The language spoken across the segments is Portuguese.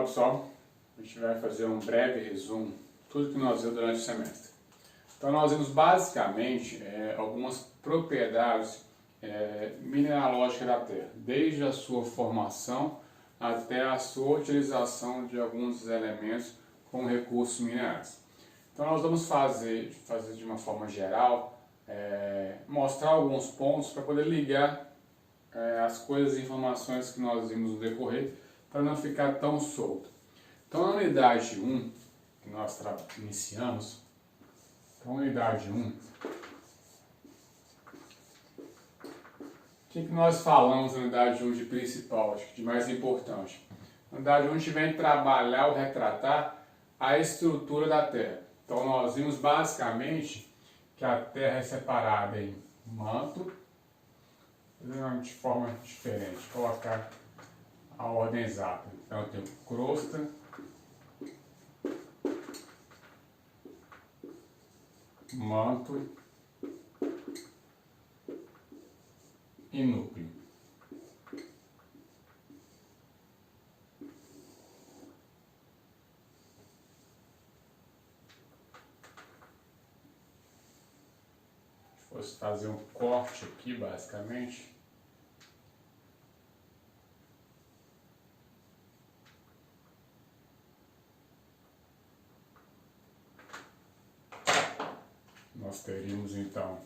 pessoal, a gente vai fazer um breve resumo de tudo que nós vimos durante o semestre. Então nós vimos basicamente algumas propriedades mineralógicas da Terra, desde a sua formação até a sua utilização de alguns elementos com recursos minerais. Então nós vamos fazer de uma forma geral, mostrar alguns pontos para poder ligar as coisas e informações que nós vimos no decorrer, para não ficar tão solto. Então na unidade 1, que nós iniciamos, então unidade 1, o que nós falamos na unidade 1 de principal, acho que de mais importante? Na unidade 1 a gente vem trabalhar ou retratar a estrutura da Terra. Então nós vimos basicamente que a Terra é separada em manto, de forma diferente, colocar a ordem exata. Então eu tenho crosta, manto e núcleo. Se fosse fazer um corte aqui, basicamente, nós teríamos então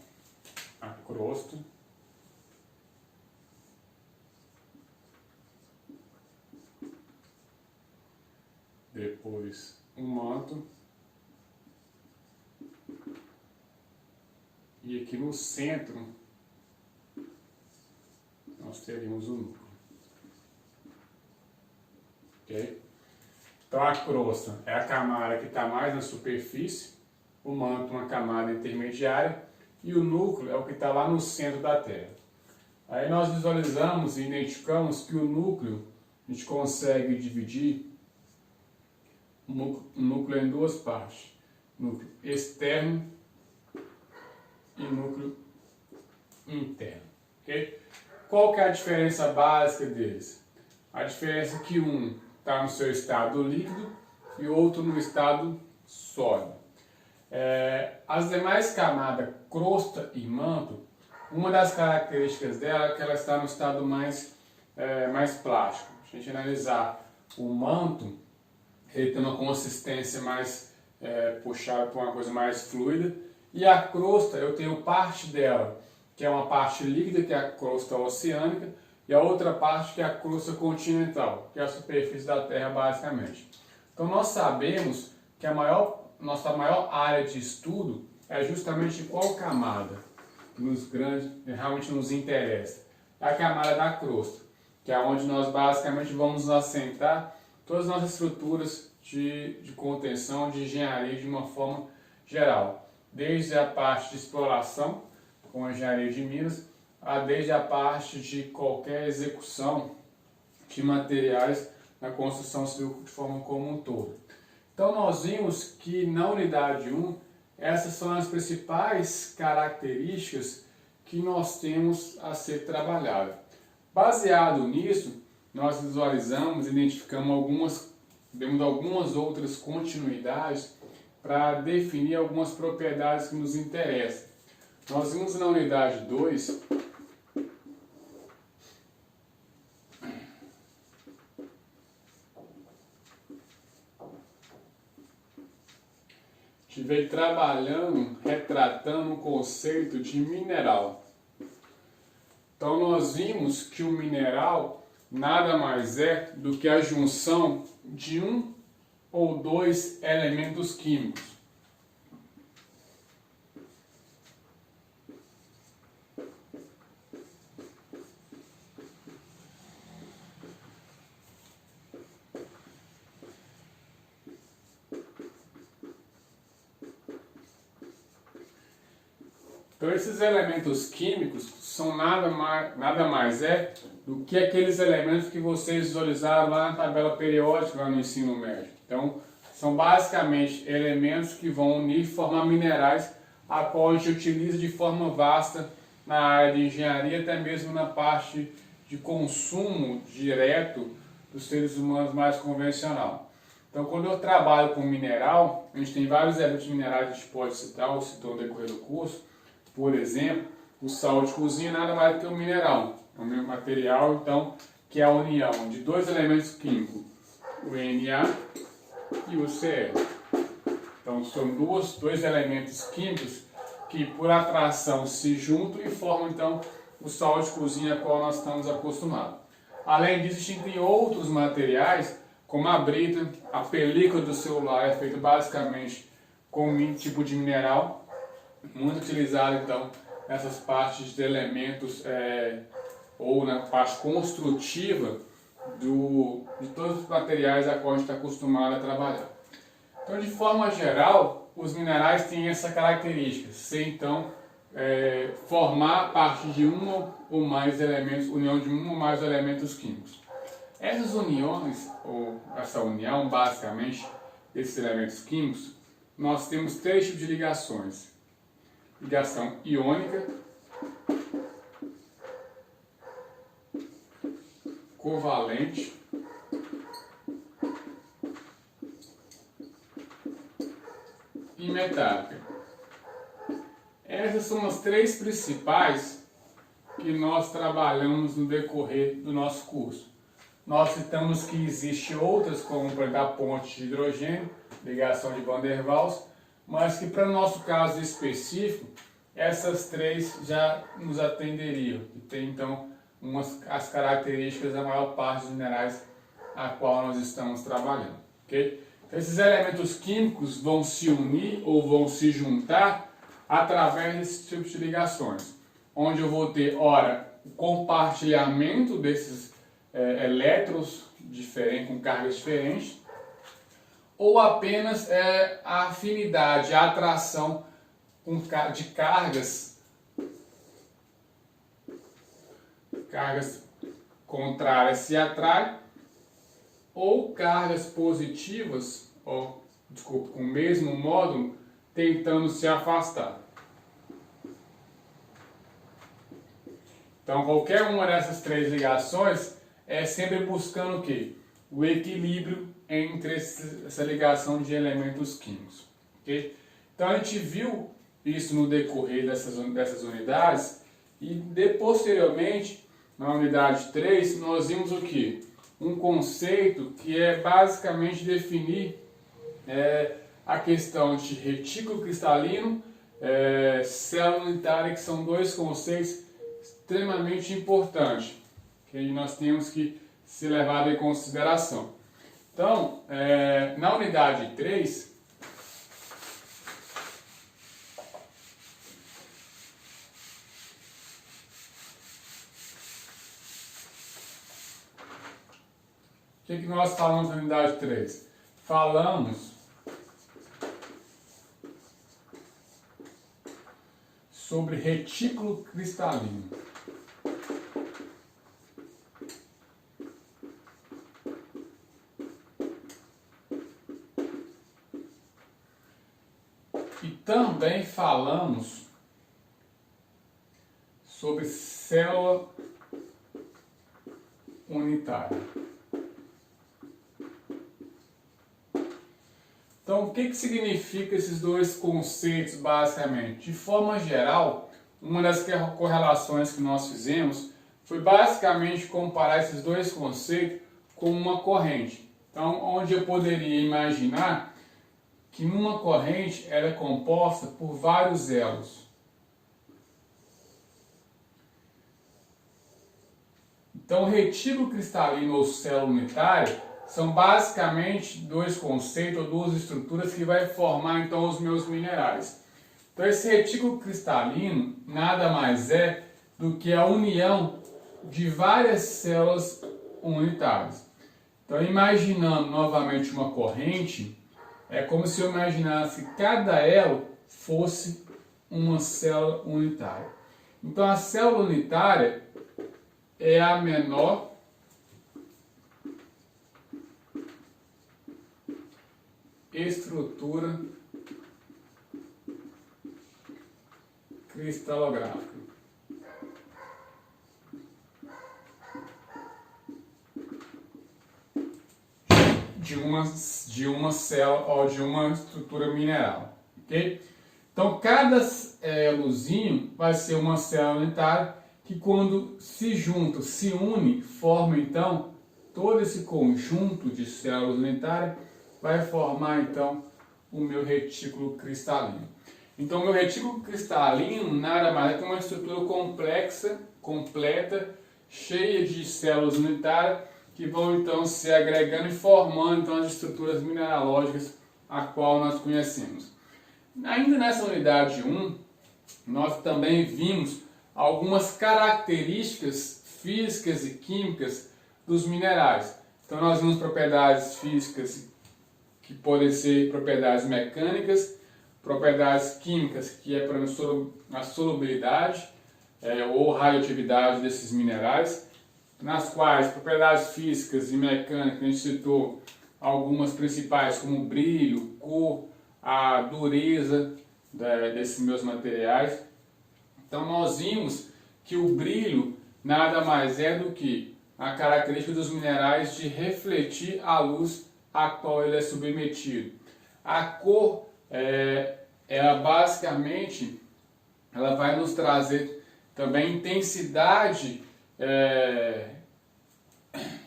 a crosta, depois o manto e aqui no centro nós teríamos o núcleo. Ok? Então a crosta é a camada que está mais na superfície, o manto uma camada intermediária e o núcleo é o que está lá no centro da Terra. Aí nós visualizamos e identificamos que o núcleo a gente consegue dividir o núcleo em duas partes, núcleo externo e núcleo interno. Okay? Qual que é a diferença básica deles? A diferença é que um está no seu estado líquido e o outro no estado sólido. As demais camadas, crosta e manto, uma das características dela é que ela está no estado mais plástico. Se a gente analisar o manto, ele tem uma consistência mais puxada para uma coisa mais fluida, e a crosta, eu tenho parte dela, que é uma parte líquida, que é a crosta oceânica, e a outra parte que é a crosta continental, que é a superfície da Terra basicamente. Então nós sabemos que nossa maior área de estudo é justamente qual camada realmente nos interessa. É a camada da crosta, que é onde nós basicamente vamos assentar todas as nossas estruturas de contenção, de engenharia de uma forma geral. Desde a parte de exploração, com a engenharia de minas, desde a parte de qualquer execução de materiais na construção civil de forma como um todo. Então nós vimos que na unidade 1, essas são as principais características que nós temos a ser trabalhado. Baseado nisso, nós visualizamos, identificamos demos algumas outras continuidades para definir algumas propriedades que nos interessam. Nós vimos na unidade 2 que veio trabalhando, retratando o conceito de mineral. Então nós vimos que o mineral nada mais é do que a junção de um ou dois elementos químicos. Então esses elementos químicos são nada mais do que aqueles elementos que vocês visualizaram lá na tabela periódica, lá no ensino médio. Então são basicamente elementos que vão unir e formar minerais, a qual a gente utiliza de forma vasta na área de engenharia, até mesmo na parte de consumo direto dos seres humanos mais convencional. Então, quando eu trabalho com mineral, a gente tem vários elementos minerais que a gente pode citar, ou citou no decorrer do curso. Por exemplo, o sal de cozinha nada mais do que um mineral. É um material, então, que é a união de dois elementos químicos, o Na e o Cl. Então, são dois elementos químicos que, por atração, se juntam e formam, então, o sal de cozinha a qual nós estamos acostumados. Além disso, existem outros materiais, como a brita, a película do celular é feita basicamente com um tipo de mineral, muito utilizado então nessas partes de elementos ou na parte construtiva de todos os materiais a qual a gente está acostumado a trabalhar. Então, de forma geral, os minerais têm essa característica, ser então formar parte de um ou mais elementos, união de um ou mais elementos químicos. Essas uniões, ou essa união, basicamente, desses elementos químicos, nós temos três tipos de ligações. Ligação iônica, covalente e metálica. Essas são as três principais que nós trabalhamos no decorrer do nosso curso. Nós citamos que existem outras, como por exemplo a ponte de hidrogênio, ligação de Van der Waals, mas que para o nosso caso específico, essas três já nos atenderiam. E tem então as características da maior parte dos minerais a qual nós estamos trabalhando. Okay? Então, esses elementos químicos vão se unir ou vão se juntar através desses tipos de ligações, onde eu vou ter, ora, o compartilhamento desses elétrons diferentes, com cargas diferentes, ou apenas a afinidade, a atração de cargas contrárias se atraem, ou cargas positivas, com o mesmo módulo, tentando se afastar. Então, qualquer uma dessas três ligações é sempre buscando o quê? O equilíbrio entre essa ligação de elementos químicos. Okay? Então, a gente viu isso no decorrer dessas unidades e, posteriormente, na unidade 3, nós vimos o quê? Um conceito que é basicamente definir a questão de retículo cristalino, célula unitária, que são dois conceitos extremamente importantes, que nós temos que ser levados em consideração. Então, na unidade 3, o que nós falamos na unidade 3? Falamos sobre retículo cristalino. E também falamos sobre célula unitária. Então, o que significa esses dois conceitos, basicamente? De forma geral, uma das correlações que nós fizemos foi basicamente comparar esses dois conceitos com uma corrente. Então, onde eu poderia imaginar que uma corrente ela é composta por vários elos. Então, retículo cristalino ou célula unitária são basicamente dois conceitos ou duas estruturas que vai formar então os meus minerais. Então, esse retículo cristalino nada mais é do que a união de várias células unitárias. Então, imaginando novamente uma corrente, é como se eu imaginasse que cada elo fosse uma célula unitária. Então, a célula unitária é a menor estrutura cristalográfica. de uma célula ou de uma estrutura mineral, ok? Então, cada elozinho vai ser uma célula unitária que, quando se junta, se une, forma então todo esse conjunto de células unitárias, vai formar então o meu retículo cristalino. Então, o meu retículo cristalino nada mais é que uma estrutura complexa, completa, cheia de células unitárias que vão então se agregando e formando então as estruturas mineralógicas a qual nós conhecemos. Ainda nessa unidade 1, nós também vimos algumas características físicas e químicas dos minerais. Então nós vimos propriedades físicas que podem ser propriedades mecânicas, propriedades químicas, que é para a solubilidade ou radioatividade desses minerais, nas quais propriedades físicas e mecânicas a gente citou algumas principais, como brilho, cor, a dureza desses meus materiais. Então nós vimos que o brilho nada mais é do que a característica dos minerais de refletir a luz a qual ele é submetido. A cor, ela basicamente ela vai nos trazer também intensidade,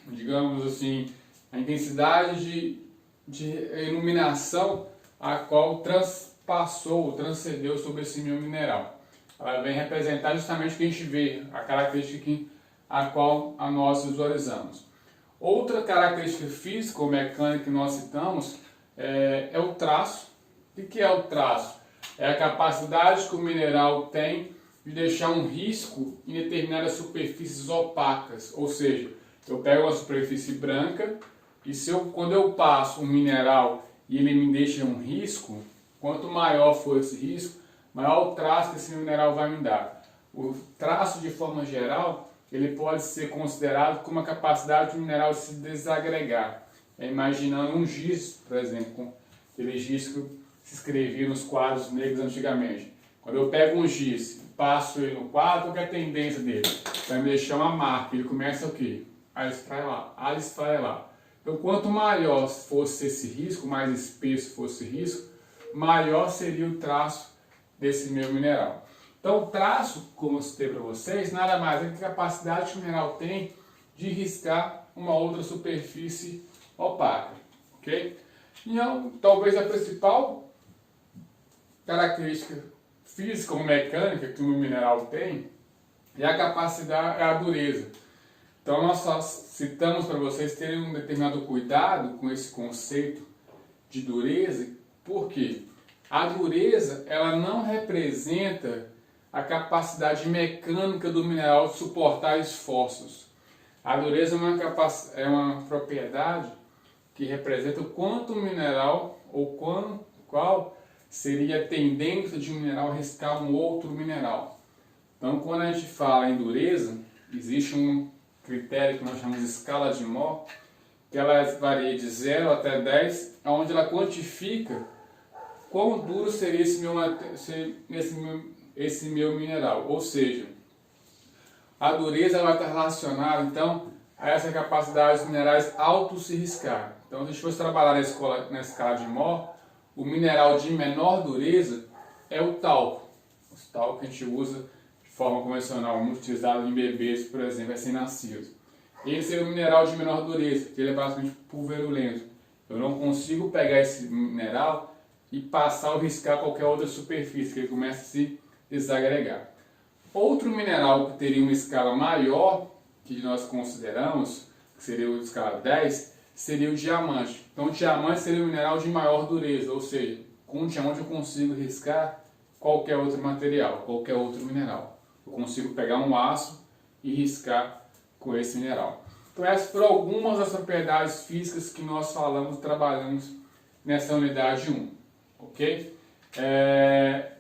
digamos assim, a intensidade de iluminação a qual transpassou, transcendeu sobre esse meu mineral. Ela vem representar justamente o que a gente vê, a característica a qual nós visualizamos. Outra característica física ou mecânica que nós citamos é o traço. O que é o traço? É a capacidade que o mineral tem de deixar um risco em determinadas superfícies opacas. Ou seja, eu pego uma superfície branca e quando eu passo um mineral e ele me deixa um risco, quanto maior for esse risco, maior o traço que esse mineral vai me dar. O traço, de forma geral, ele pode ser considerado como a capacidade do mineral de se desagregar. Imaginando um giz, por exemplo, aquele giz que se escrevia nos quadros negros antigamente. Quando eu pego um giz e passo ele no quadro, qual é a tendência dele? Vai me deixar uma marca. Ele começa o quê? A esfarelar. Então, quanto maior fosse esse risco, mais espesso fosse esse risco, maior seria o traço desse meu mineral. Então, o traço, como eu citei para vocês, nada mais é que a capacidade que o mineral tem de riscar uma outra superfície opaca. Ok? Então, talvez a principal característica física ou mecânica que o mineral tem é a capacidade, é a dureza. Então nós só citamos para vocês terem um determinado cuidado com esse conceito de dureza, porque a dureza ela não representa a capacidade mecânica do mineral de suportar esforços. A dureza é uma propriedade que representa o quanto o mineral ou qual seria a tendência de um mineral riscar um outro mineral. Então quando a gente fala em dureza, existe um critério que nós chamamos de escala de Mohs, que ela varia de 0 até 10, onde ela quantifica quão duro seria esse meu mineral. Ou seja, a dureza vai estar relacionada então a essa capacidade dos minerais auto se riscar. Então, se a gente fosse trabalhar na escala de Mohs, o mineral de menor dureza é o talco. O talco que a gente usa de forma convencional, muito utilizado em bebês, por exemplo, recém-nascidos. Ele seria um mineral de menor dureza, que ele é basicamente pulverulento. Eu não consigo pegar esse mineral e passar ou riscar qualquer outra superfície, que ele começa a se desagregar. Outro mineral que teria uma escala maior, que nós consideramos, que seria a escala 10, seria o diamante. Então o diamante seria um mineral de maior dureza, ou seja, com o diamante eu consigo riscar qualquer outro material, qualquer outro mineral. Eu consigo pegar um aço e riscar com esse mineral. Então essas foram algumas das propriedades físicas que nós trabalhamos nessa unidade 1. Ok?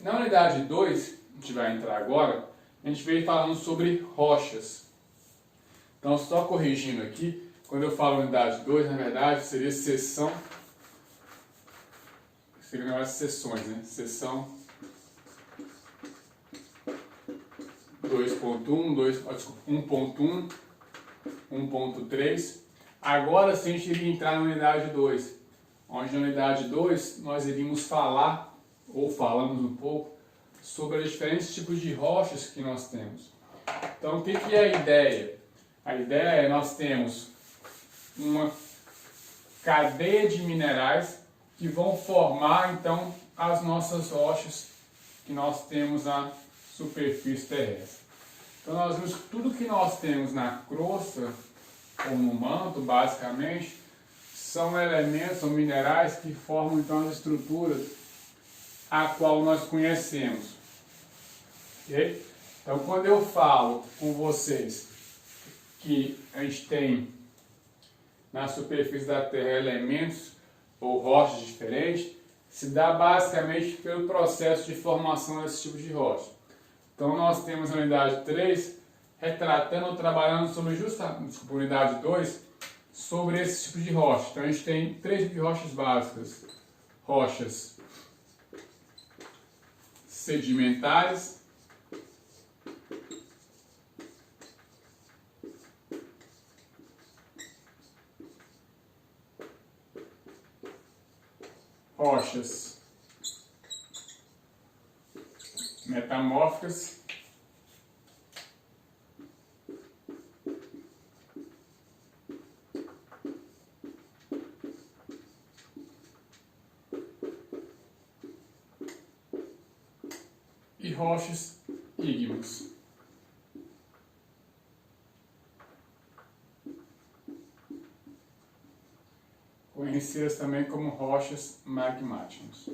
Na unidade 2, a gente vai entrar agora, a gente veio falando sobre rochas. Então só corrigindo aqui, quando eu falo unidade 2, na verdade seria seção, seria negócio de seções, né? Seção 2.1, 1.1, 1.3, Agora sim a gente iria entrar na unidade 2, onde na unidade 2 nós iríamos falar, ou falamos um pouco, sobre os diferentes tipos de rochas que nós temos. Então o que é a ideia? A ideia é nós temos uma cadeia de minerais que vão formar então as nossas rochas que nós temos na superfície terrestre. Então nós vimos que tudo que nós temos na crosta ou no manto, basicamente, são elementos ou minerais que formam então as estruturas a qual nós conhecemos. Okay? Então quando eu falo com vocês que a gente tem na superfície da Terra elementos ou rochas diferentes, se dá basicamente pelo processo de formação desse tipo de rocha. Então nós temos a unidade 3 retratando, trabalhando sobre unidade 2, sobre esse tipo de rocha. Então a gente tem 3 tipos de rochas básicas: rochas sedimentares, rochas metamórficas e rochas ígneas. Conhecidas também como rochas magmáticas.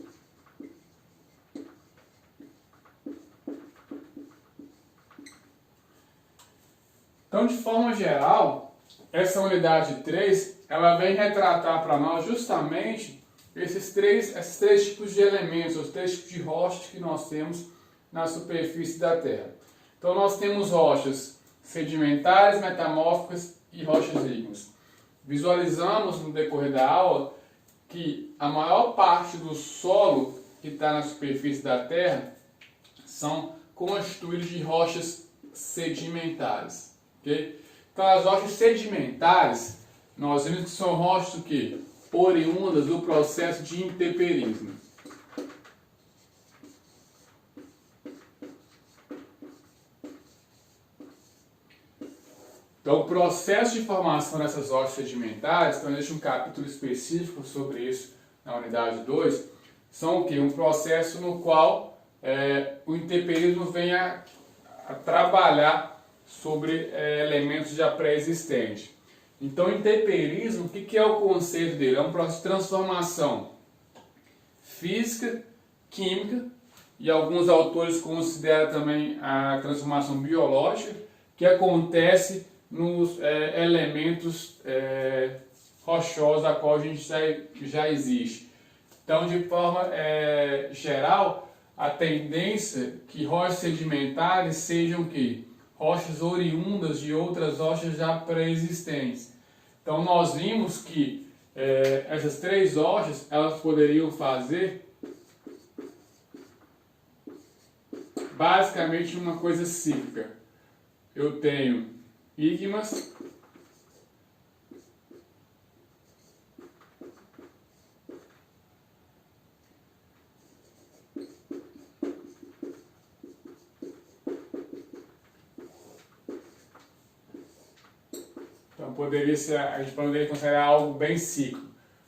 Então, de forma geral, essa unidade 3, ela vem retratar para nós justamente esses três tipos de elementos, os 3 tipos de rochas que nós temos na superfície da Terra. Então, nós temos rochas sedimentares, metamórficas e rochas ígneas. Visualizamos no decorrer da aula que a maior parte do solo que está na superfície da Terra são constituídos de rochas sedimentares. Okay? Então as rochas sedimentares, nós vimos que são rochas o quê? Oriundas do processo de intemperismo. Então o processo de formação dessas rochas sedimentares, então existe um capítulo específico sobre isso na unidade 2, são o quê? Um processo no qual o intemperismo vem a trabalhar sobre elementos já pré-existentes. Então, o intemperismo, o que é o conceito dele? É um processo de transformação física, química, e alguns autores consideram também a transformação biológica, que acontece nos elementos rochosos a qual a gente já existe. Então, de forma geral, a tendência é que rochas sedimentares sejam que rochas oriundas de outras rochas já pré-existentes. Então nós vimos que essas 3 rochas elas poderiam fazer basicamente uma coisa cíclica. Eu tenho ígneas, então a gente poderia considerar algo bem cíclico.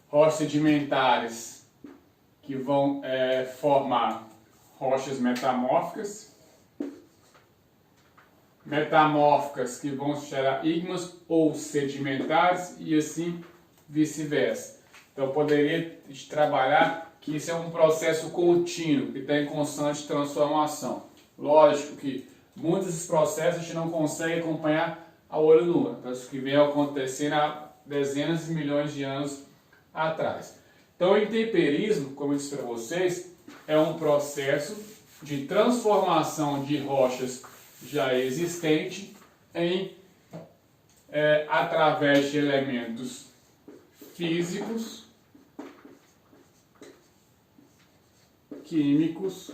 Rochas sedimentares que vão formar rochas metamórficas, que vão gerar ígneas ou sedimentares e assim vice-versa. Então poderia trabalhar que isso é um processo contínuo, que está em constante transformação. Lógico que muitos desses processos a gente não consegue acompanhar a olho nu, então isso que vem acontecendo há dezenas de milhões de anos atrás. Então o intemperismo, como eu disse para vocês, é um processo de transformação de rochas já existentes através de elementos físicos, químicos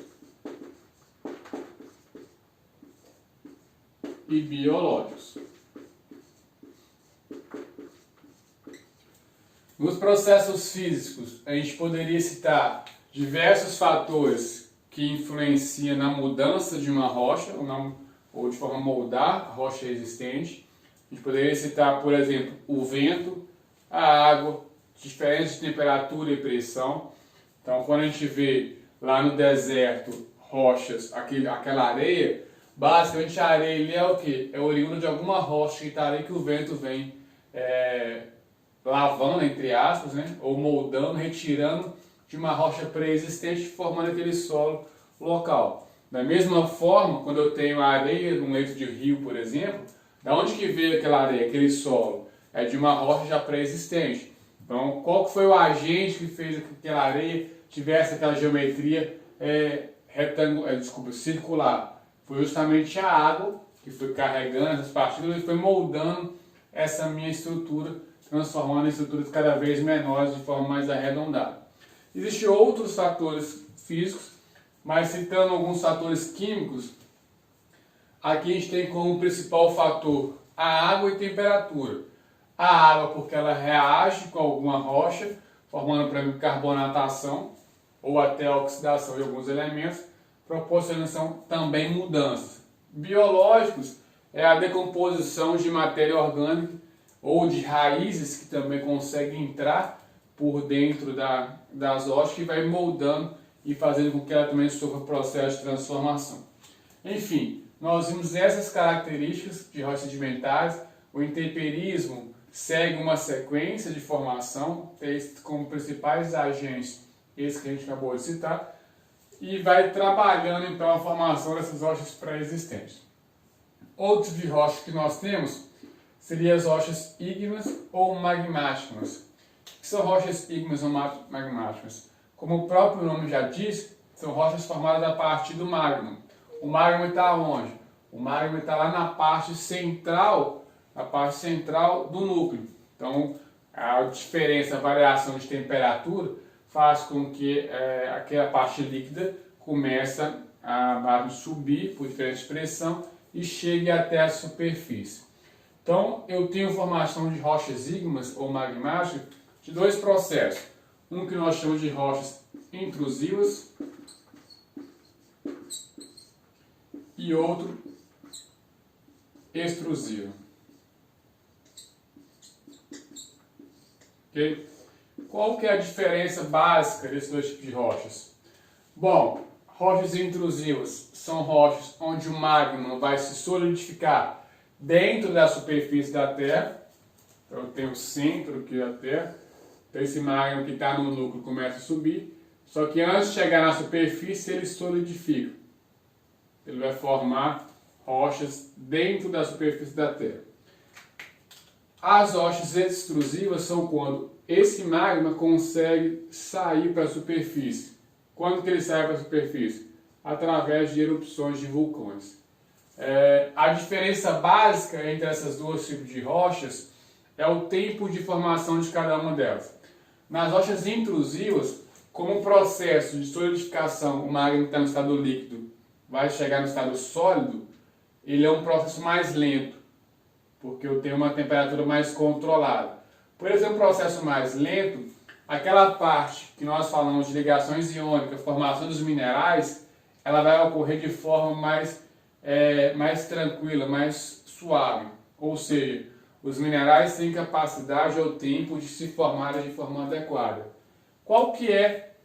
e biológicos. Nos processos físicos, a gente poderia citar diversos fatores que influenciam na mudança de uma rocha ou de forma a moldar a rocha existente. A gente poderia citar, por exemplo, o vento, a água, diferença de temperatura e pressão. Então, quando a gente vê lá no deserto rochas, aquela areia, basicamente a areia ali é o quê? É oriunda de alguma rocha que está ali que o vento vem lavando, entre aspas, né? Ou moldando, retirando de uma rocha pré-existente, formando aquele solo local. Da mesma forma, quando eu tenho a areia num leito de rio, por exemplo, da onde que veio aquela areia, aquele solo? É de uma rocha já pré-existente. Então, qual que foi o agente que fez que aquela areia tivesse aquela geometria circular? Foi justamente a água que foi carregando essas partículas e foi moldando essa minha estrutura, transformando em estruturas cada vez menores de forma mais arredondada. Existem outros fatores físicos, mas citando alguns fatores químicos, aqui a gente tem como principal fator a água e temperatura. A água porque ela reage com alguma rocha, formando, por exemplo, carbonatação ou até oxidação de alguns elementos, proporcionando também mudanças. Biológicos é a decomposição de matéria orgânica ou de raízes que também conseguem entrar por dentro das rochas que vai moldando e fazendo com que ela também sofra processo de transformação. Enfim, nós vimos essas características de rochas sedimentares. O intemperismo segue uma sequência de formação, tem como principais agentes esse que a gente acabou de citar, e vai trabalhando então a formação dessas rochas pré-existentes. Outros de rochas que nós temos seriam as rochas ígneas ou magmáticas. O que são rochas ígneas ou magmáticas? Como o próprio nome já diz, são rochas formadas a partir do magma. O magma está onde? O magma está lá na parte central do núcleo. Então, a diferença, a variação de temperatura faz com que aquela parte líquida comece a subir por diferença de pressão e chegue até a superfície. Então, eu tenho formação de rochas ígneas ou magmáticas de dois processos. Um que nós chamamos de rochas intrusivas e outro extrusivo. Okay? Qual que é a diferença básica desses dois tipos de rochas? Bom, rochas intrusivas são rochas onde o magma vai se solidificar dentro da superfície da Terra. Então, eu tenho o centro aqui da Terra. Então, esse magma que está no núcleo começa a subir. Só que antes de chegar na superfície, ele solidifica. Ele vai formar rochas dentro da superfície da Terra. As rochas extrusivas são quando esse magma consegue sair para a superfície. Quando que ele sai para a superfície? Através de erupções de vulcões. A diferença básica entre essas duas tipos de rochas é o tempo de formação de cada uma delas. Nas rochas intrusivas, como o processo de solidificação, o magma que está no estado líquido vai chegar no estado sólido, ele é um processo mais lento, porque eu tenho uma temperatura mais controlada. Por exemplo, um processo mais lento, aquela parte que nós falamos de ligações iônicas, formação dos minerais, ela vai ocorrer de forma mais tranquila, mais suave. Ou seja, os minerais têm capacidade ou tempo de se formarem de forma adequada. Qual que é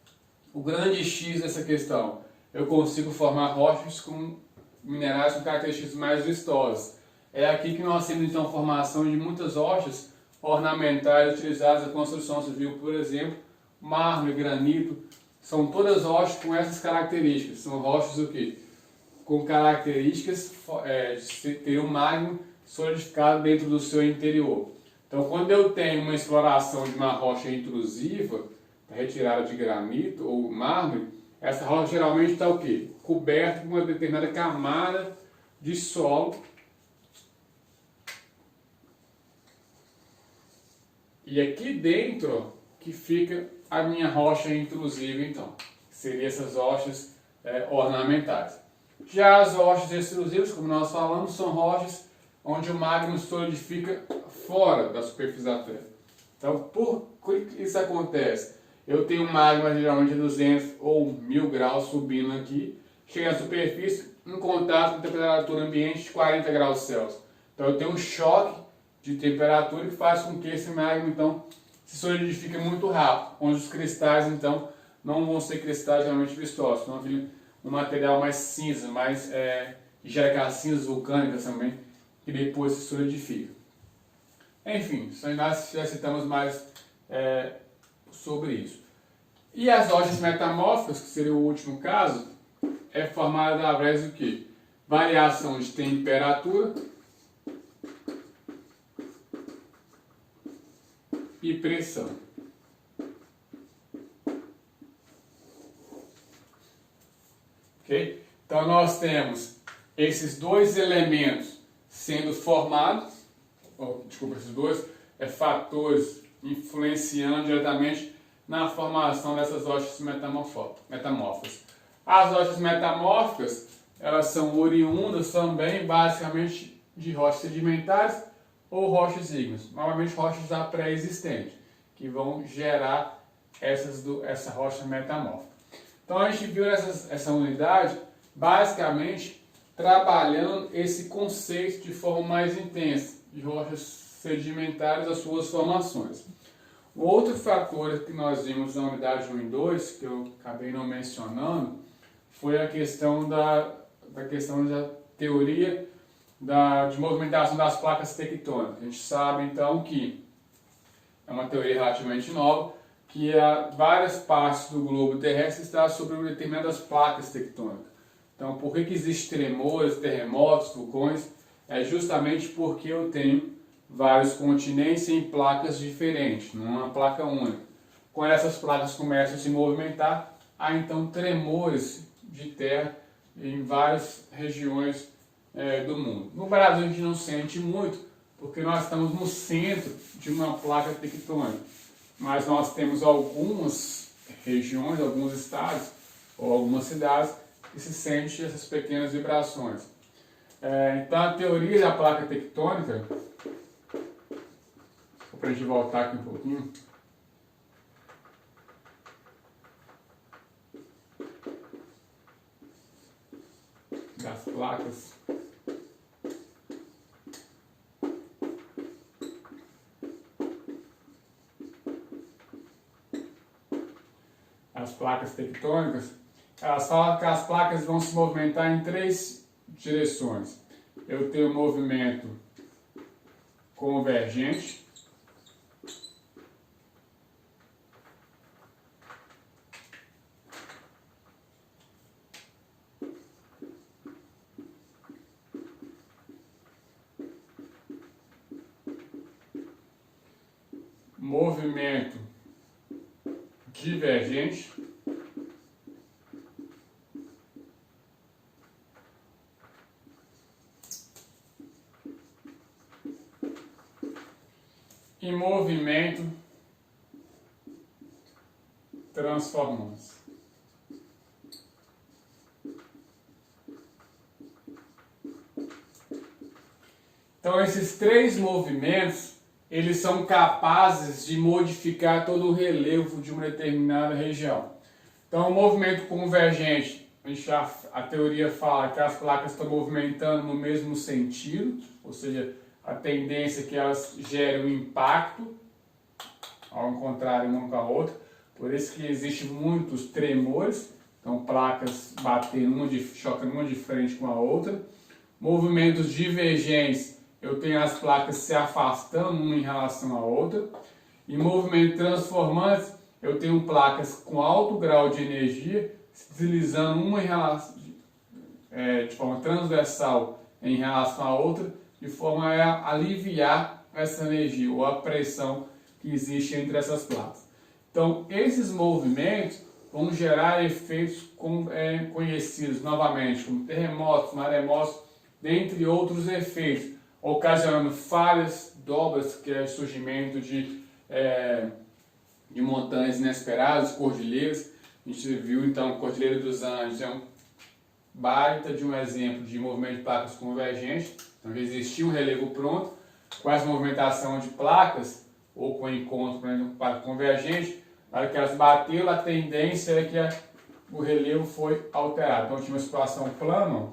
o grande X dessa questão? Eu consigo formar rochas com minerais com características mais vistosas. É aqui que nós temos então formação de muitas rochas ornamentais utilizadas na construção civil, por exemplo, mármore, granito, são todas rochas com essas características. São rochas o quê? Com características de ter um magma solidificado dentro do seu interior. Então, quando eu tenho uma exploração de uma rocha intrusiva, retirada de granito ou mármore, essa rocha geralmente está o quê? Coberta com uma determinada camada de solo. E aqui dentro que fica a minha rocha intrusiva, então. Seriam essas rochas ornamentais. Já as rochas extrusivas, como nós falamos, são rochas onde o magma solidifica fora da superfície da Terra. Então, por que isso acontece? Eu tenho um magma geralmente de 200 ou 1000 graus subindo aqui, chega na superfície em contato com a temperatura ambiente de 40 graus Celsius. Então eu tenho um choque de temperatura que faz com que esse magma então se solidifique muito rápido, onde os cristais então não vão ser cristais realmente vistosos, vão vir um material mais cinza, mais gera aquelas cinzas vulcânicas também, que depois se solidifica. Enfim, nós já citamos mais sobre isso. E as rochas metamórficas, que seria o último caso, é formada através do que? Variação de temperatura e pressão. Okay? Então nós temos esses dois elementos sendo formados, esses dois fatores influenciando diretamente na formação dessas rochas metamórficas. As rochas metamórficas, elas são oriundas também basicamente de rochas sedimentares ou rochas ígneas, normalmente rochas já pré-existentes, que vão gerar essa rocha metamórfica. Então a gente viu essa unidade basicamente trabalhando esse conceito de forma mais intensa, de rochas sedimentares, as suas formações. O outro fator que nós vimos na unidade 1 e 2, que eu acabei não mencionando, foi a questão da teoria de movimentação das placas tectônicas. A gente sabe então que é uma teoria relativamente nova, que várias partes do globo terrestre estão sobre determinadas placas tectônicas. Então, por que existem tremores, terremotos, vulcões? É justamente porque eu tenho vários continentes em placas diferentes, numa placa única. Quando essas placas começam a se movimentar, há então tremores de terra em várias regiões do mundo. No Brasil a gente não sente muito, porque nós estamos no centro de uma placa tectônica, mas nós temos algumas regiões, alguns estados ou algumas cidades que se sentem essas pequenas vibrações. Então a teoria da placa tectônica, para a gente voltar aqui um pouquinho, das placas. As placas tectônicas, elas falam que as placas vão se movimentar em 3 direções. Eu tenho o movimento convergente, movimento divergente e movimento transformante. Então esses 3 movimentos, eles são capazes de modificar todo o relevo de uma determinada região. Então, o movimento convergente, a teoria fala que as placas estão movimentando no mesmo sentido, ou seja, a tendência é que elas gerem um impacto ao encontrarem uma com a outra. Por isso que existem muitos tremores, então placas batendo chocando uma de frente com a outra. Movimentos divergentes, eu tenho as placas se afastando uma em relação à outra. E movimento transformante, eu tenho placas com alto grau de energia se deslizando uma de forma transversal em relação à outra, de forma a aliviar essa energia ou a pressão que existe entre essas placas. Então, esses movimentos vão gerar efeitos conhecidos novamente como terremotos, maremotos, dentre outros efeitos, ocasionando falhas, dobras, que é o surgimento de montanhas inesperadas, cordilheiras. A gente viu então a Cordilheira dos Andes, é um baita de um exemplo de movimento de placas convergentes. Então já existia um relevo pronto, com essa movimentação de placas, ou com encontro, por exemplo, placa convergente, na hora que elas bateram, a tendência é que o relevo foi alterado. Então tinha uma situação plana,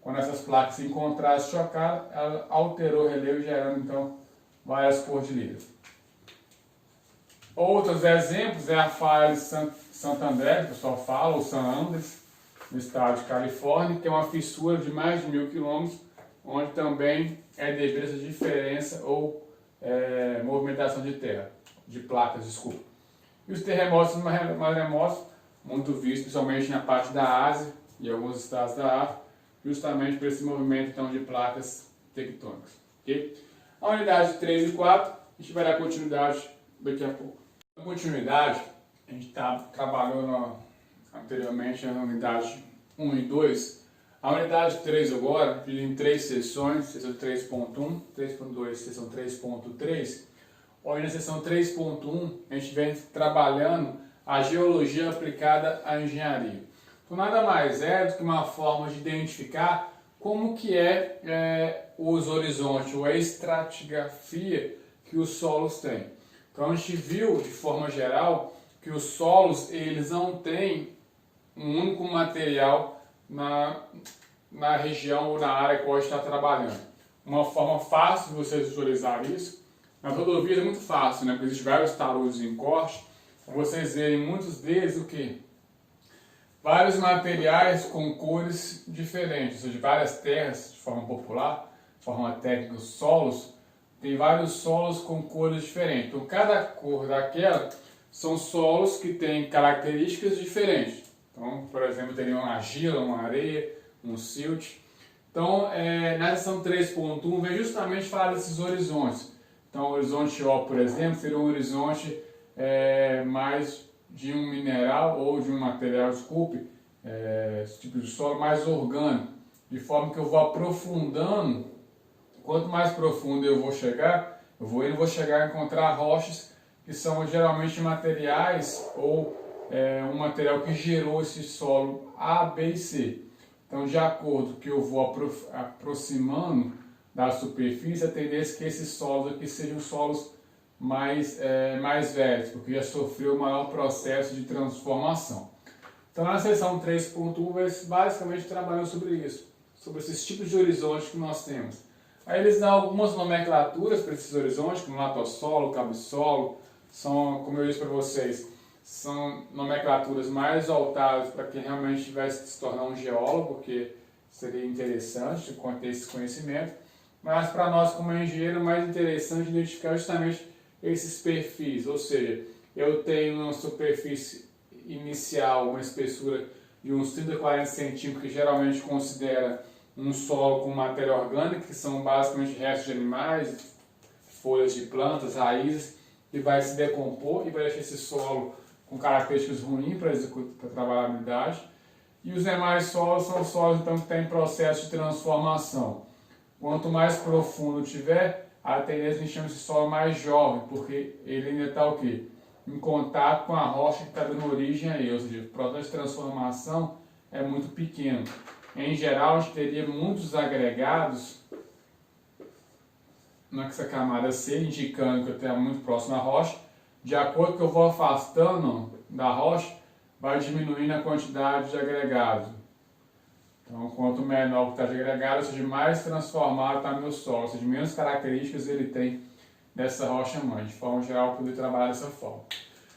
quando essas placas se encontraram, se chocaram, ela alterou o relevo, gerando então várias cordilheiras. Outros exemplos é a falha de Santo André, que o pessoal fala, ou San Andreas, no estado de Califórnia, que é uma fissura de mais de 1000 quilômetros, onde também é devido a essa diferença ou movimentação de terra, de placas, desculpa. E os terremotos e maremotos, muito vistos, principalmente na parte da Ásia e alguns estados da África, justamente por esse movimento então, de placas tectônicas. Okay? A unidade 3 e 4, a gente vai dar continuidade daqui a pouco. Na continuidade, a gente trabalhou anteriormente na unidade 1 e 2. A unidade 3 agora, dividida em 3 sessões, sessão 3.1, 3.2, sessão 3.3. Hoje na sessão 3.1 a gente vem trabalhando a geologia aplicada à engenharia. Então nada mais é do que uma forma de identificar como que os horizontes ou a estratigrafia que os solos têm. Então a gente viu de forma geral que os solos eles não têm um único material na região ou na área que hoje está trabalhando. Uma forma fácil de você visualizar isso, na rodovia é muito fácil, né? Porque existem vários taludes em corte, vocês verem muitos deles o que? Vários materiais com cores diferentes, ou seja, várias terras de forma popular, de forma técnica, os solos, tem vários solos com cores diferentes. Então cada cor daquela são solos que têm características diferentes. Então, por exemplo, teria uma argila, uma areia, um silt. Então, na seção 3.1 vem justamente falar desses horizontes. Então, o horizonte O, por exemplo, seria um horizonte mais de um mineral ou de um material, desculpe, esse tipo de solo mais orgânico, de forma que eu vou aprofundando. Quanto mais profundo eu vou chegar, vou chegar a encontrar rochas que são geralmente materiais ou um material que gerou esse solo A, B e C. Então, de acordo que eu vou aproximando da superfície, a tendência é que esses solos aqui sejam solos mais velhos, porque já sofreu um maior processo de transformação. Então, na seção 3.1, basicamente trabalhando sobre isso, sobre esses tipos de horizontes que nós temos. Aí eles dão algumas nomenclaturas para esses horizontes, como latossolo, cabissolo, são, como eu disse para vocês, são nomenclaturas mais voltadas para quem realmente vai se tornar um geólogo, porque seria interessante ter esse conhecimento, mas para nós como engenheiro é mais interessante identificar justamente esses perfis, ou seja, eu tenho uma superfície inicial, uma espessura de uns 30 a 40 centímetros, que geralmente considera um solo com matéria orgânica, que são basicamente restos de animais, folhas de plantas, raízes, que vai se decompor e vai deixar esse solo com características ruins para a trabalhabilidade. E os demais solos são solos então, que têm processo de transformação. Quanto mais profundo tiver, a tendência a gente chama esse solo mais jovem, porque ele ainda está o quê? Em contato com a rocha que está dando origem a ele, ou seja, o processo de transformação é muito pequeno. Em geral, a gente teria muitos agregados nessa camada C, indicando que eu estou muito próximo à rocha. De acordo com que eu vou afastando da rocha, vai diminuindo a quantidade de agregados. Então, quanto menor a quantidade de agregados, ou seja, mais transformado está meu solo, ou seja, menos características ele tem dessa rocha mãe. De forma geral, poder trabalhar dessa forma.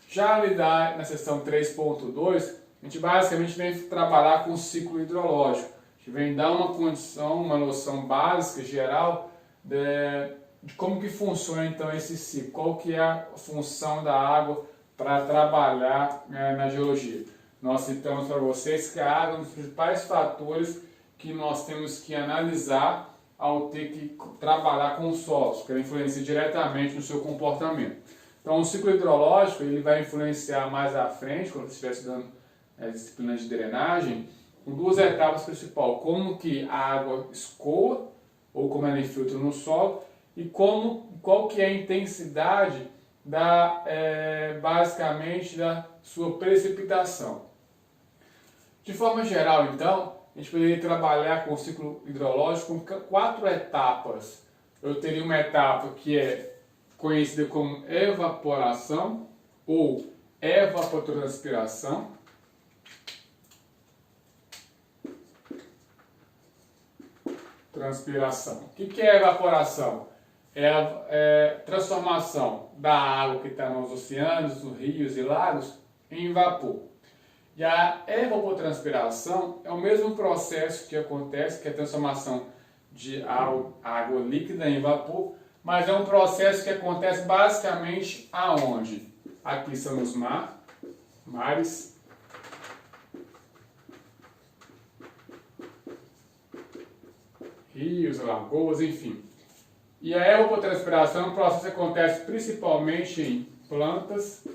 Já ali na seção 3.2, a gente basicamente vem trabalhar com o ciclo hidrológico. A gente vem dar uma condição, uma noção básica, geral, de como que funciona então esse ciclo, qual que é a função da água para trabalhar na geologia. Nós citamos para vocês que a água é um dos principais fatores que nós temos que analisar ao ter que trabalhar com os solos, porque ele influencia diretamente no seu comportamento. Então o ciclo hidrológico ele vai influenciar mais à frente, quando você estiver estudando disciplina de drenagem, com duas etapas principais, como que a água escoa, ou como ela infiltra no solo, e qual que é a intensidade basicamente da sua precipitação. De forma geral, então, a gente poderia trabalhar com o ciclo hidrológico com 4 etapas. Eu teria uma etapa que é conhecida como evaporação ou evapotranspiração. Transpiração. O que é evaporação? É a transformação da água que está nos oceanos, nos rios e lagos em vapor. E a evapotranspiração é o mesmo processo que acontece, que é a transformação de água líquida em vapor, mas é um processo que acontece basicamente aonde? Aqui são os mares, rios, lagoas, enfim. E a evapotranspiração é um processo que acontece principalmente em plantas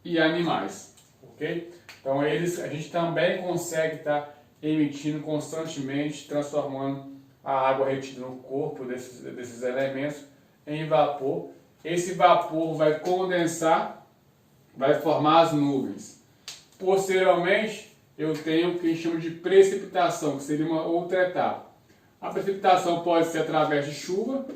e animais, ok? Então a gente também consegue estar emitindo constantemente, transformando a água retida no corpo desses elementos em vapor. Esse vapor vai condensar, vai formar as nuvens. Posteriormente, eu tenho o que a gente chama de precipitação, que seria uma outra etapa. A precipitação pode ser através de chuva,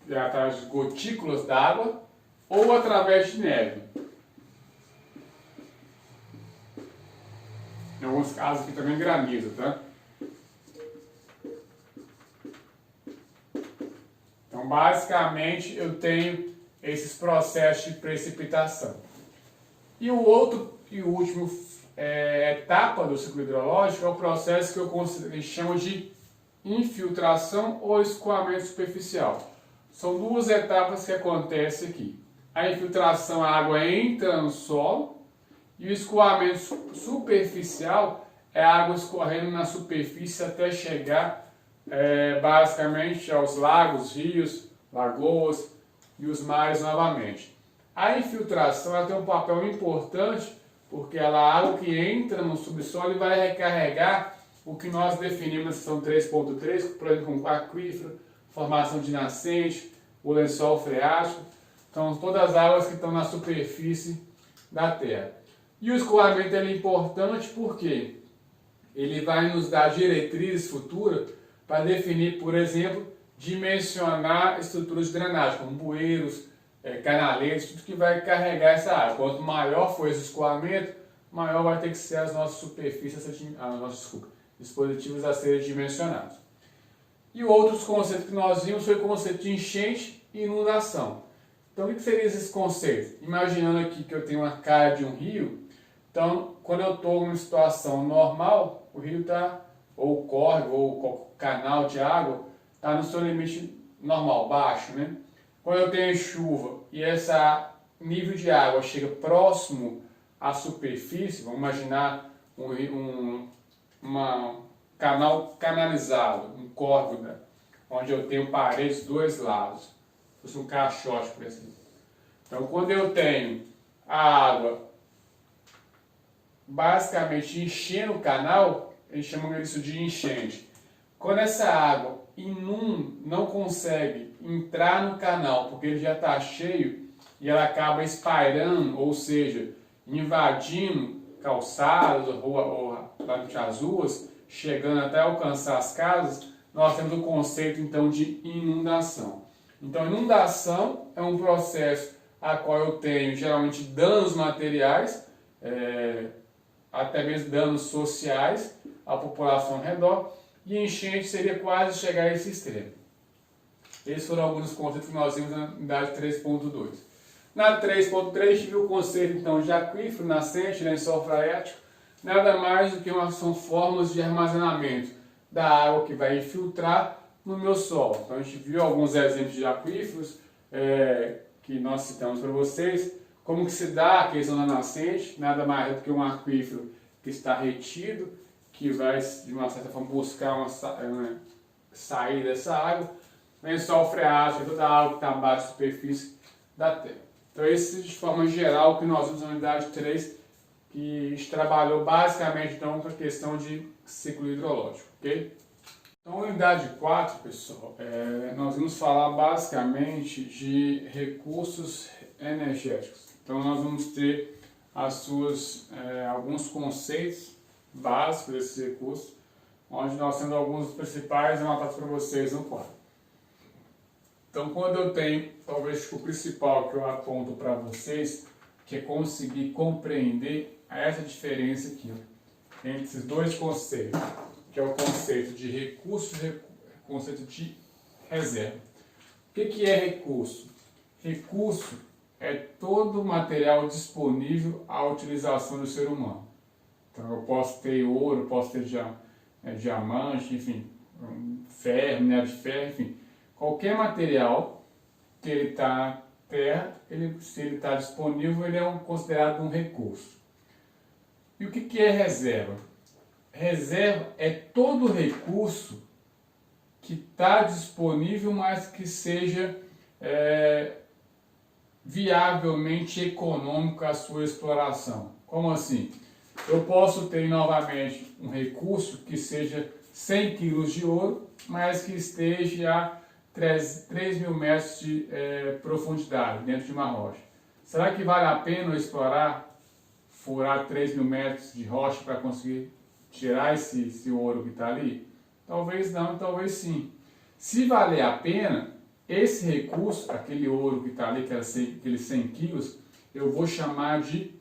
através de gotículas d'água, ou através de neve. Em alguns casos aqui também granizo, tá? Então, basicamente, eu tenho esses processos de precipitação. E o último etapa do ciclo hidrológico é o processo que a gente chama de infiltração ou escoamento superficial. São duas etapas que acontecem aqui. A infiltração, a água entra no solo, e o escoamento superficial é a água escorrendo na superfície até chegar basicamente aos lagos, rios, lagoas e os mares novamente. A infiltração ela tem um papel importante porque ela é a água que entra no subsolo e vai recarregar o que nós definimos na seção 3.3, por exemplo, como aquífero, formação de nascente, o lençol freático. Então, todas as águas que estão na superfície da Terra. E o escoamento é importante porque ele vai nos dar diretrizes futuras para definir, por exemplo, dimensionar estruturas de drenagem, como bueiros, canaletas, tudo que vai carregar essa água. Quanto maior for esse escoamento, maior vai ter que ser as nossas superfícies, dispositivos a serem dimensionados. E outros conceitos que nós vimos foi o conceito de enchente e inundação. Então, o que seriam esses conceitos? Imaginando aqui que eu tenho uma cara de um rio, então, quando eu estou em uma situação normal, o rio está, ou córrego, ou canal de água, está no seu limite normal, baixo, né? Quando eu tenho chuva e esse nível de água chega próximo à superfície, vamos imaginar um canal canalizado, um córrego, né? Onde eu tenho paredes dos dois lados, fosse um caixote, por exemplo. Então, quando eu tenho a água basicamente enchendo o canal, a gente chama isso de enchente. Quando essa água não consegue entrar no canal porque ele já está cheio e ela acaba espairando, ou seja, invadindo calçadas ou as ruas, chegando até alcançar as casas, nós temos o conceito então de inundação. Então, inundação é um processo a qual eu tenho geralmente danos materiais, até mesmo danos sociais à população ao redor, e enchente seria quase chegar a esse extremo. Esses foram alguns conceitos que nós vimos na unidade 3.2. Na 3.3 tive o conceito então de aquífero, nascente, lençol freático, nada mais do que são formas de armazenamento da água que vai infiltrar no meu solo. Então a gente viu alguns exemplos de aquíferos que nós citamos para vocês. Como que se dá a questão da nascente? Nada mais do que um aquífero que está retido, que vai, de uma certa forma, buscar uma saída dessa água. Lençol freático é toda a água que está abaixo da superfície da Terra. Então, esse de forma geral que nós vimos na unidade 3, que a gente trabalhou basicamente então, com a questão de ciclo hidrológico. Ok? Então, na unidade 4, pessoal, nós vamos falar basicamente de recursos energéticos. Então, nós vamos ter alguns conceitos básicos desses recursos. onde nós temos alguns dos principais anotados para vocês no quadro. Então, quando eu tenho, talvez o principal que eu aponto para vocês, que é conseguir compreender essa diferença aqui, ó, entre esses dois conceitos, que é o conceito de recurso e o conceito de reserva. O que é recurso? Recurso é todo o material disponível à utilização do ser humano. Então, eu posso ter ouro, posso ter diamante, enfim, ferro, minério de ferro, enfim. Qualquer material que ele está na terra, se ele está disponível, ele é considerado um recurso. E o que é reserva? Reserva é todo recurso que está disponível, mas que seja viavelmente econômico a sua exploração. Como assim? Eu posso ter novamente um recurso que seja 100 quilos de ouro, mas que esteja a 3.000 metros de profundidade dentro de uma rocha. Será que vale a pena eu explorar, furar 3.000 metros de rocha para conseguir tirar esse ouro que está ali? Talvez não, talvez sim. Se valer a pena, esse recurso, aquele ouro que está ali, aqueles 100 quilos, eu vou chamar de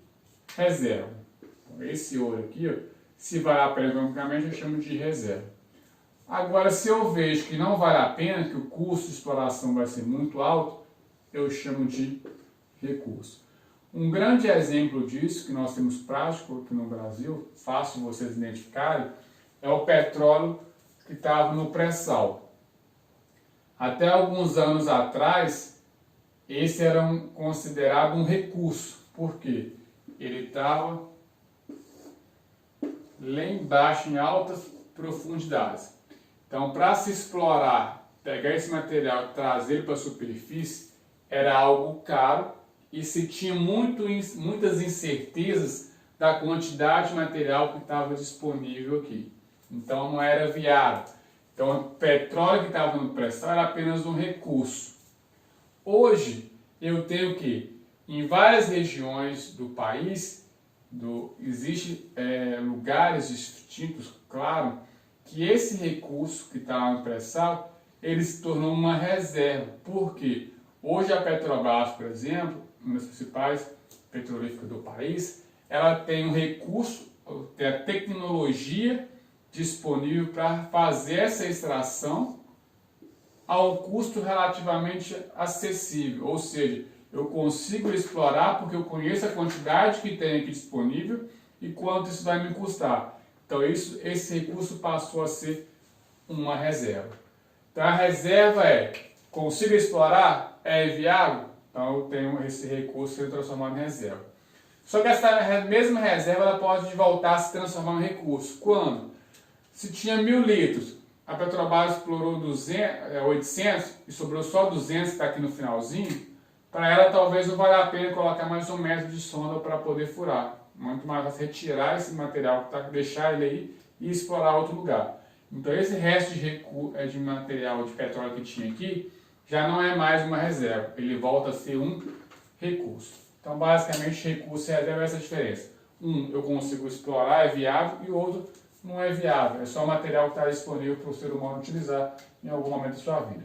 reserva. Então, esse ouro aqui, ó, se vale a pena economicamente, eu chamo de reserva. Agora, se eu vejo que não vale a pena, que o custo de exploração vai ser muito alto, eu chamo de recurso. Um grande exemplo disso, que nós temos prático aqui no Brasil, fácil vocês identificarem, é o petróleo que estava no pré-sal. Até alguns anos atrás, esse era considerado um recurso. Por quê? Ele estava lá embaixo, em altas profundidades. Então, para se explorar, pegar esse material e trazer ele para a superfície, era algo caro e se tinha muitas incertezas da quantidade de material que estava disponível aqui. Então, não era viável. Então, o petróleo que estava no pré-sal era apenas um recurso. Hoje, eu tenho que, em várias regiões do país, existem lugares distintos, claro, que esse recurso que está lá no pré-sal, ele se tornou uma reserva. Por quê? Hoje a Petrobras, por exemplo, uma das principais petrolíferas do país, ela tem um recurso, tem a tecnologia disponível para fazer essa extração a um custo relativamente acessível, ou seja, eu consigo explorar porque eu conheço a quantidade que tem aqui disponível e quanto isso vai me custar. Então esse recurso passou a ser uma reserva. Então a reserva consigo explorar? É viável? Então eu tenho esse recurso sendo transformado em reserva. Só que essa mesma reserva ela pode voltar a se transformar em recurso. Quando? Se tinha 1.000 litros, a Petrobras explorou 800 e sobrou só 200 que está aqui no finalzinho, para ela talvez não valha a pena colocar mais 1 metro de sonda para poder furar. Muito mais fácil retirar esse material, deixar ele aí e explorar outro lugar. Então esse resto de material de petróleo que tinha aqui já não é mais uma reserva, ele volta a ser um recurso. Então basicamente recurso e reserva é essa diferença. Eu consigo explorar, é viável, e o outro não é viável, é só material que está disponível para o ser humano utilizar em algum momento da sua vida.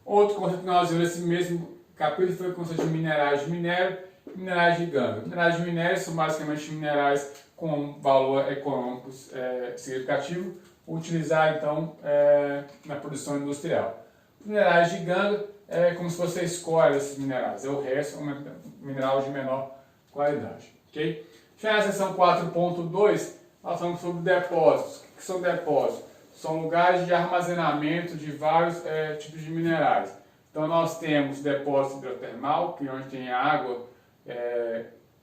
Outro conceito que nós vimos nesse mesmo capítulo foi o conceito de minerais de minério e minerais de gangue. Minerais de minério são basicamente minerais com valor econômico significativo, utilizar então na produção industrial. Minerais de gangue é como se você escolhe esses minerais, o resto é um mineral de menor qualidade. Okay? Já na seção 4.2, nós falamos sobre depósitos. O que são depósitos? São lugares de armazenamento de vários tipos de minerais. Então nós temos depósito hidrotermal, que é onde tem água,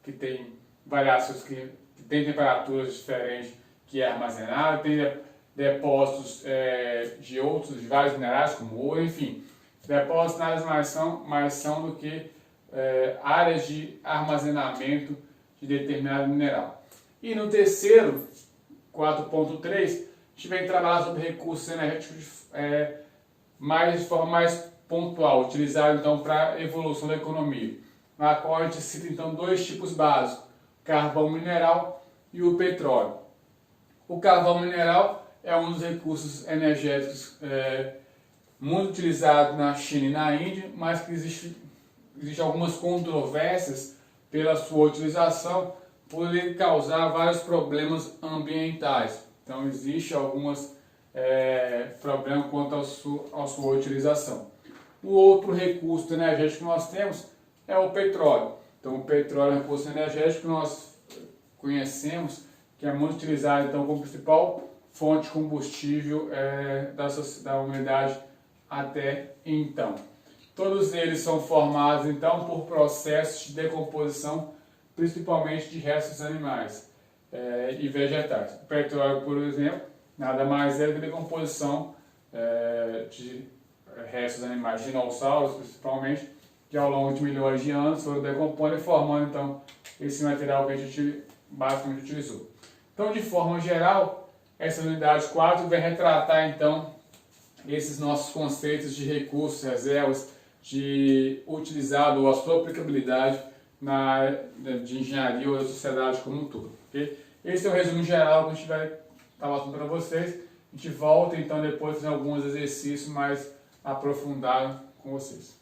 que tem variações que tem temperaturas diferentes, que é armazenado. Tem depósitos de vários minerais, como ouro, enfim. Depósitos nada mais são do que áreas de armazenamento de determinado mineral. E no terceiro, 4.3, a gente vem trabalhar sobre recursos energéticos de forma mais pontual, utilizado então para a evolução da economia, na qual a gente cita então 2 tipos básicos, o carvão mineral e o petróleo. O carvão mineral é um dos recursos energéticos muito utilizado na China e na Índia, mas que existe algumas controvérsias pela sua utilização, por ele causar vários problemas ambientais. Então existe alguns problemas quanto à sua utilização. O outro recurso energético que nós temos é o petróleo. Então o petróleo é um recurso energético que nós conhecemos, que é muito utilizado então como principal fonte de combustível da humanidade até então. Todos eles são formados então por processos de decomposição, principalmente de restos animais e vegetais. O petróleo, por exemplo, nada mais é do que decomposição de restos animais, dinossauros principalmente, que ao longo de milhões de anos foram decompondo e formando então esse material que a gente basicamente utilizou. Então, de forma geral, essa unidade 4 vai retratar então esses nossos conceitos de recursos, reservas, de utilizado ou a sua aplicabilidade na área de engenharia ou da sociedade como um todo. Okay? Esse é o resumo geral que a gente vai estar mostrando para vocês. A gente volta então depois fazer alguns exercícios mais aprofundados com vocês.